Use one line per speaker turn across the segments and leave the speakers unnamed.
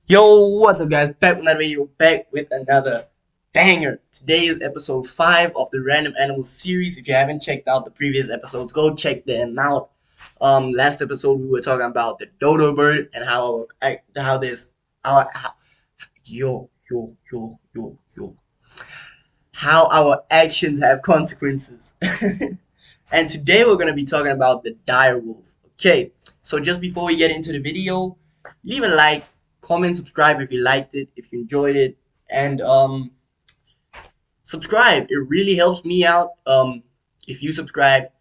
Yo, what's up, guys? Back with another video, back with another banger. Today is episode 5 of the Random Animals series. If you haven't checked out the previous episodes, go check them out. Last episode we were talking about the dodo bird and how this how yo how our actions have consequences. And today we're gonna be talking about the dire wolf. Okay, so just before we get into the video, leave a like, comment, subscribe if you liked it, if you enjoyed it, and subscribe. It really helps me out. If you subscribe,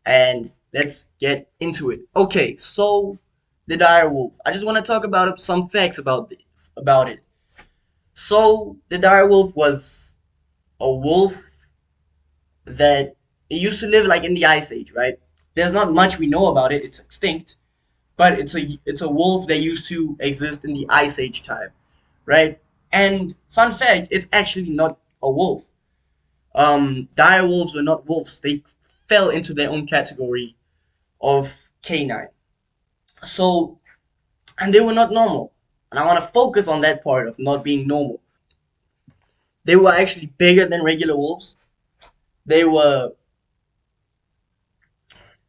and let's get into it. Okay, so the dire wolf. I just want to talk about some facts about it. So the dire wolf was a wolf that it used to live like in the ice age, right? There's not much we know about it. It's extinct, but it's a wolf that used to exist in the ice age time, right? And fun fact, it's actually not a wolf. Dire wolves were not wolves. They fell into their own category of canine. So, and they were not normal. And I want to focus on that part of not being normal. They were actually bigger than regular wolves. They were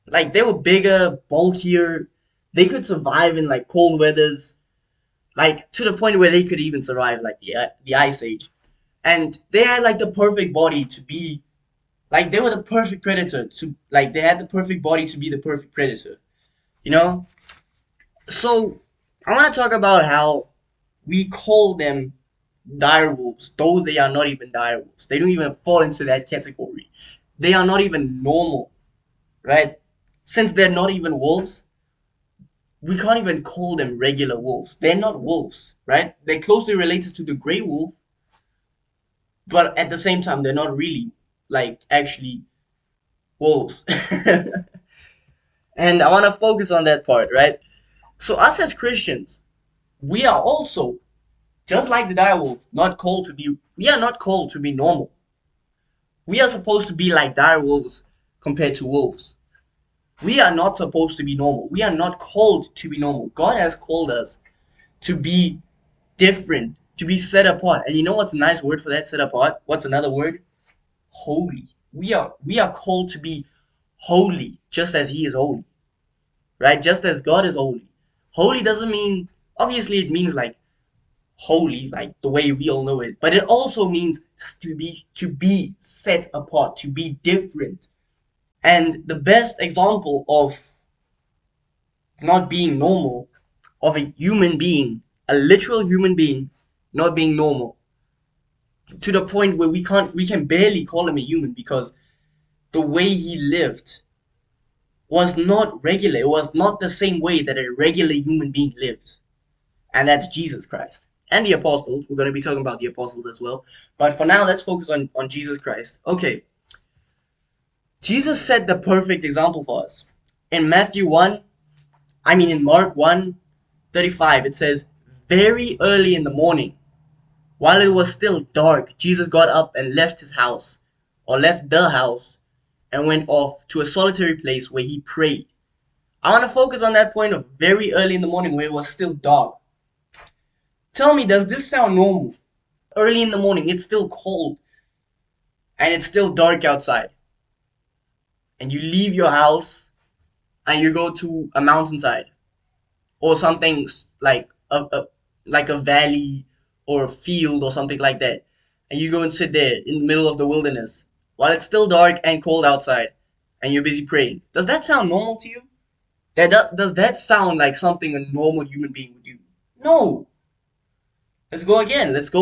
they were bigger, bulkier. They could survive in like cold weathers, like to the point where they could even survive like the ice age. And they had like the perfect body to be like they were the perfect predator to like they had the perfect body to be the perfect predator. You know? So I want to talk about how we call them dire wolves, though they are not even dire wolves. They don't even fall into that category. They are not even normal, right? Since they're not even wolves, we can't even call them regular wolves. They're not wolves, right? They're closely related to the gray wolf, but at the same time, they're not really like actually wolves. And I want to focus on that part, right? So us as Christians, we are also just like the direwolf, not called to be. We are not called to be normal. We are supposed to be like direwolves compared to wolves. We are not supposed to be normal. We are not called to be normal. God has called us to be different, to be set apart. And you know what's a nice word for that, set apart? What's another word? Holy. We are called to be holy, just as He is holy, right? Just as God is holy. Holy doesn't mean obviously it means like holy, like the way we all know it, but it also means to be set apart, to be different. And the best example of not being normal, of a human being, a literal human being, not being normal, to the point where we can barely call him a human because the way he lived was not regular. It was not the same way that a regular human being lived. And that's Jesus Christ. And the apostles. We're going to be talking about the apostles as well. But for now, let's focus on Jesus Christ. Okay. Jesus set the perfect example for us. In Mark 1:35, it says, very early in the morning, while it was still dark, Jesus got up and left his house, or left the house, and went off to a solitary place where he prayed. I want to focus on that point of very early in the morning where it was still dark. Tell me, does this sound normal? Early in the morning, it's still cold, and it's still dark outside. And you leave your house, and you go to a mountainside, or something like a valley, or a field, or something like that. And you go and sit there in the middle of the wilderness, while it's still dark and cold outside, and you're busy praying. Does that sound normal to you? Does that sound like something a normal human being would do? No. Let's go again. Let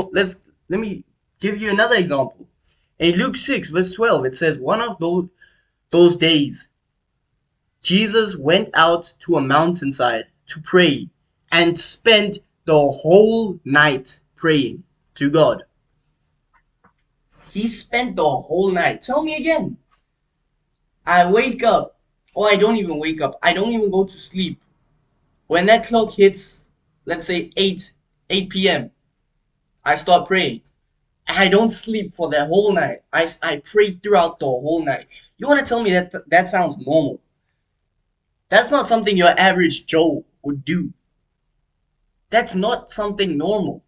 me give you another example. In Luke 6, verse 12, it says, one of those days, Jesus went out to a mountainside to pray and spent the whole night praying to God. He spent the whole night. Tell me again. I wake up, or I don't even wake up. I don't even go to sleep. When that clock hits, let's say 8 p.m., I start praying. I don't sleep for the whole night. I pray throughout the whole night. You want to tell me that sounds normal? That's not something your average Joe would do. That's not something normal.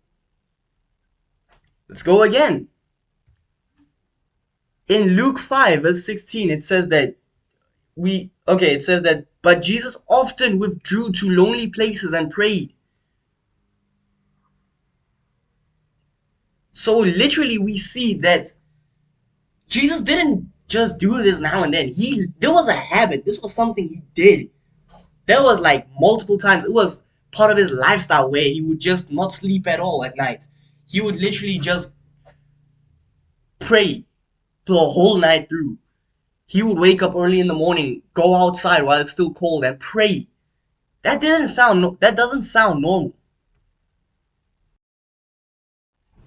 Let's go again. In Luke 5 verse 16, it says that but Jesus often withdrew to lonely places and prayed. So literally we see that Jesus didn't just do this now and then. There was a habit. This was something he did. There was like multiple times. It was part of his lifestyle where he would just not sleep at all at night. He would literally just pray the whole night through. He would wake up early in the morning, go outside while it's still cold, and pray. That doesn't sound normal.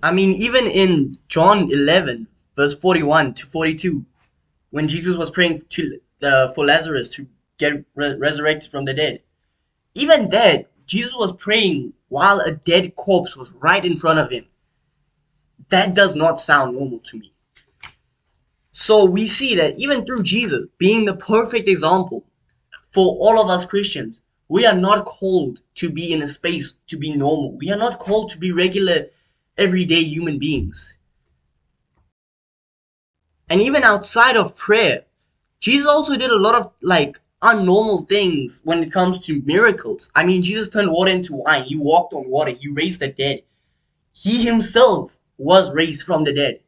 I mean, even in John 11 verse 41 to 42, when Jesus was praying for Lazarus to get resurrected from the dead, even there, Jesus was praying while a dead corpse was right in front of him. That does not sound normal to me. So we see that even through Jesus being the perfect example for all of us Christians, we are not called to be in a space to be normal. We are not called to be regular, everyday human beings. And even outside of prayer, Jesus also did a lot of like unnormal things when it comes to miracles. I mean, Jesus turned water into wine. He walked on water. He raised the dead. He himself was raised from the dead.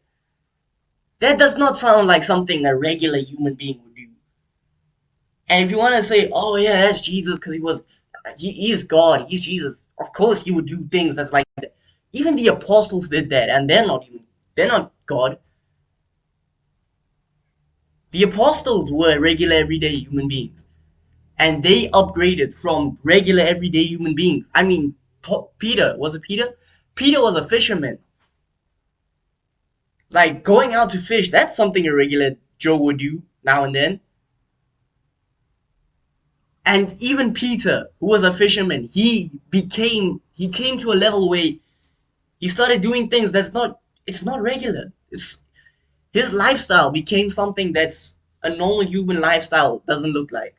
That does not sound like something a regular human being would do. And if you want to say, oh yeah, that's Jesus because he is God, he's Jesus. Of course he would do things that's like that. Even the apostles did that, and they're not God. The apostles were regular everyday human beings, and they upgraded from regular everyday human beings. I mean, Peter, was it Peter? Peter was a fisherman. Like going out to fish, that's something a regular Joe would do now and then. And even Peter, who was a fisherman, he came to a level where he started doing things it's not regular. His lifestyle became something that's a normal human lifestyle doesn't look like.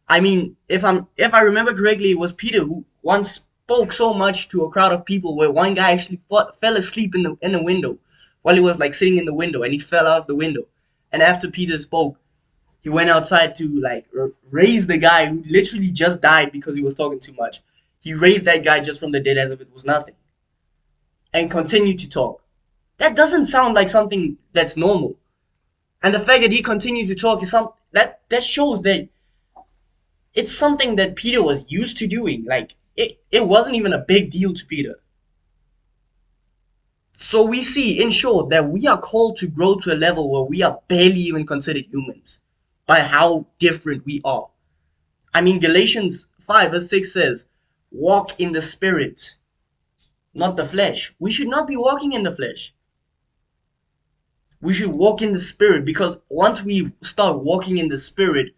I mean, if I remember correctly, it was Peter who once spoke so much to a crowd of people where one guy actually fell asleep in the window while he was like sitting in the window, and he fell out of the window. And after Peter spoke, he went outside to like raise the guy who literally just died because he was talking too much. He raised that guy just from the dead as if it was nothing, and continued to talk. That doesn't sound like something that's normal. And the fact that he continued to talk is that shows that it's something that Peter was used to doing. Like it wasn't even a big deal to Peter. So we see, in short, that we are called to grow to a level where we are barely even considered humans by how different we are. I mean, Galatians 5 verse 6 says, walk in the spirit, not the flesh. We should not be walking in the flesh. We should walk in the spirit, because once we start walking in the spirit,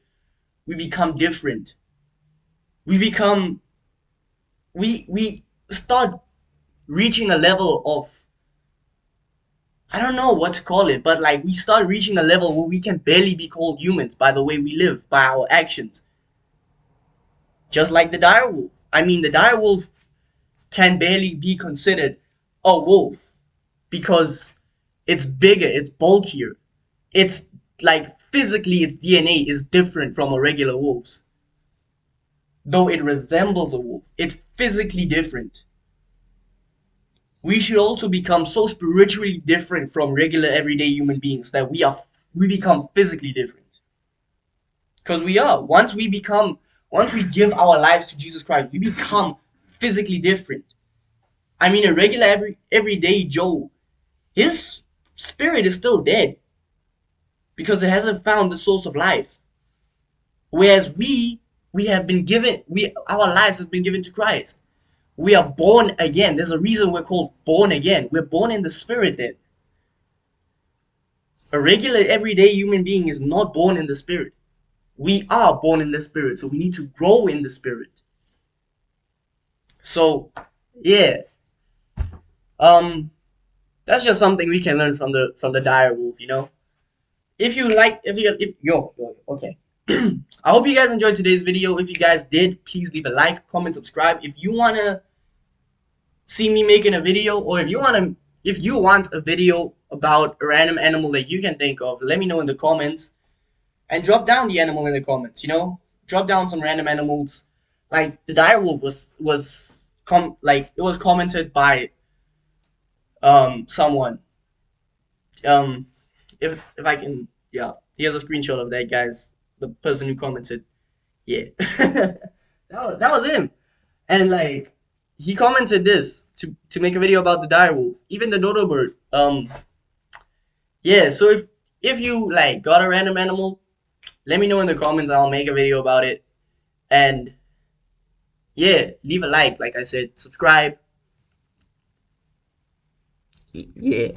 we become different. We become we start reaching a level of, I don't know what to call it, but like we start reaching a level where we can barely be called humans by the way we live, by our actions. Just like the direwolf. I mean, the direwolf can barely be considered a wolf because it's bigger, it's bulkier. It's like physically its DNA is different from a regular wolf's. Though it resembles a wolf, it's physically different. We should also become so spiritually different from regular everyday human beings that we become physically different. Because we are. Once we give our lives to Jesus Christ, we become physically different. I mean, a regular everyday Joe, his spirit is still dead because it hasn't found the source of life. Whereas we have been given we our lives have been given to Christ. We are born again. There's a reason we're called born again. We're born in the spirit then. A regular everyday human being is not born in the spirit. We are born in the spirit, so we need to grow in the spirit. So, yeah, that's just something we can learn from the dire wolf, you know. If you like, if yo, okay. I hope you guys enjoyed today's video. If you guys did, please leave a like, comment, subscribe. If you wanna see me making a video, or if you want a video about a random animal that you can think of, let me know in the comments and drop down the animal in the comments. Drop down some random animals. Like the direwolf it was commented by someone. If I can, yeah, here's a screenshot of that, guys. The person who commented, yeah, that was him. And like he commented this to make a video about the direwolf, even the dodo bird. Yeah. So if you like got a random animal, let me know in the comments. I'll make a video about it. And yeah, leave a like I said, subscribe. Yeah.